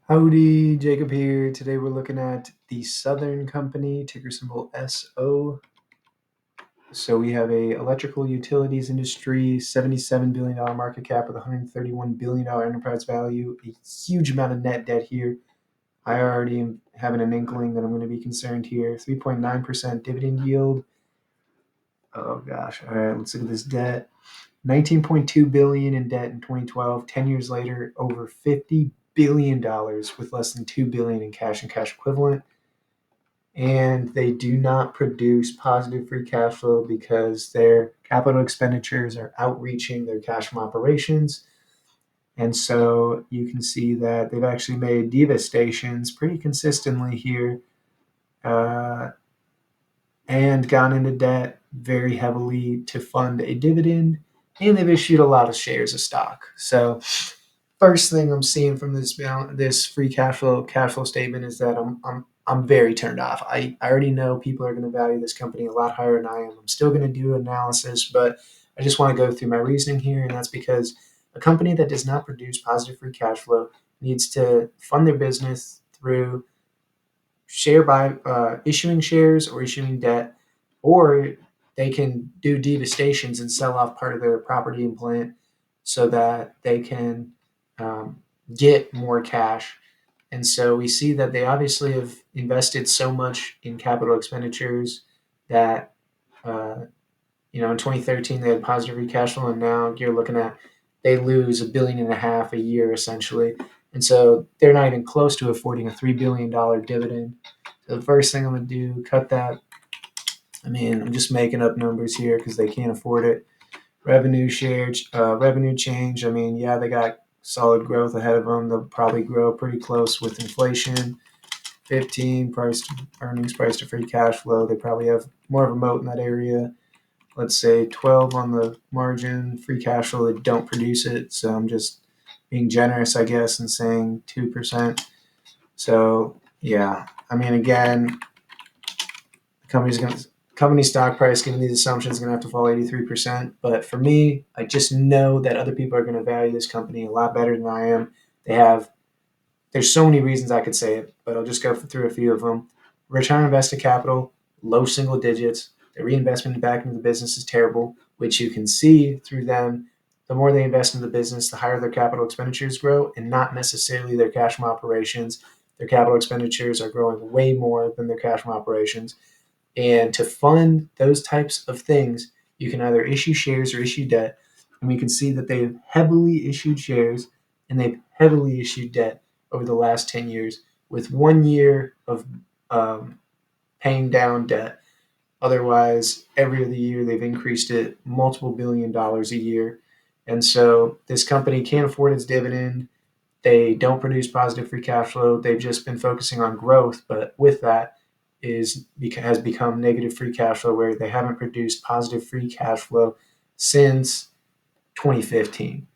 Howdy, Jacob here. Today we're looking at the Southern Company, ticker symbol SO. So we have a electrical utilities industry, $77 billion market cap with $131 billion enterprise value, a huge amount of net debt here. I already am having an inkling that I'm going to be concerned here. 3.9% dividend yield. Oh gosh. All right, let's look at this debt. 19.2 billion in debt in 2012. 10 years later, over $50 billion with less than 2 billion in cash and cash equivalent. And they do not produce positive free cash flow because their capital expenditures are outreaching their cash from operations. And so you can see that they've actually made devastations pretty consistently here, uh, and gone into debt very heavily to fund a dividend, and they've issued a lot of shares of stock. So first thing I'm seeing from this free cash flow statement is that I'm very turned off. I already know people are going to value this company a lot higher than I am. I'm still going to do analysis, but I just want to go through my reasoning here, and that's because a company that does not produce positive free cash flow needs to fund their business through issuing shares or issuing debt, or they can do devastations and sell off part of their property and plant so that they can um, get more cash. And so we see that they obviously have invested so much in capital expenditures that uh, in 2013 they had positive free cash flow, and now you're looking at they lose $1.5 billion a year essentially, and so they're not even close to affording a $3 billion dividend. So the first thing I'm gonna do, cut that. I mean, I'm just making up numbers here because they can't afford it. Revenue change. I mean, yeah, they got solid growth ahead of them. They'll probably grow pretty close with inflation. 15 price to earnings, price to free cash flow. They probably have more of a moat in that area. Let's say 12 on the margin. Free cash flow, they don't produce it. So I'm just being generous, I guess, and saying 2%. So yeah, I mean, again, company stock price, given these assumptions, is going to have to fall 83%. But for me, I just know that other people are going to value this company a lot better than I am. They have there's so many reasons I could say it, but I'll just go through a few of them. Return on invested capital, low single digits. The reinvestment back into the business is terrible, which you can see through them. The more they invest in the business, the higher their capital expenditures grow, and not necessarily their cash from operations. Their capital expenditures are growing way more than their cash from operations. And to fund those types of things, you can either issue shares or issue debt. And we can see that they've heavily issued shares and they've heavily issued debt over the last 10 years, with 1 year of um, paying down debt. Otherwise, every other year they've increased it multiple $1 billion a year. And so this company can't afford its dividend. They don't produce positive free cash flow. They've just been focusing on growth, but with that has become negative free cash flow, where they haven't produced positive free cash flow since 2015.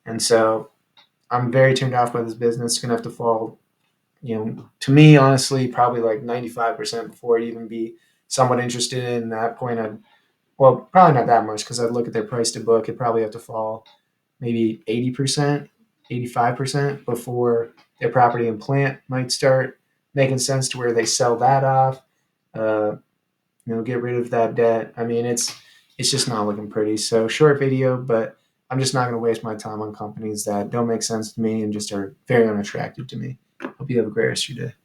And so I'm very turned off by this business. It's gonna have to fall, to me, honestly, probably like 95% before I'd even be somewhat interested in that point. Well, probably not that much because I'd look at their price to book. It'd probably have to fall maybe 80%, 85% before their property and plant might start making sense to where they sell that off. Uh, get rid of that debt. I mean, it's just not looking pretty. So short video, but I'm just not going to waste my time on companies that don't make sense to me and just are very unattractive to me. Hope you have a great rest of your day.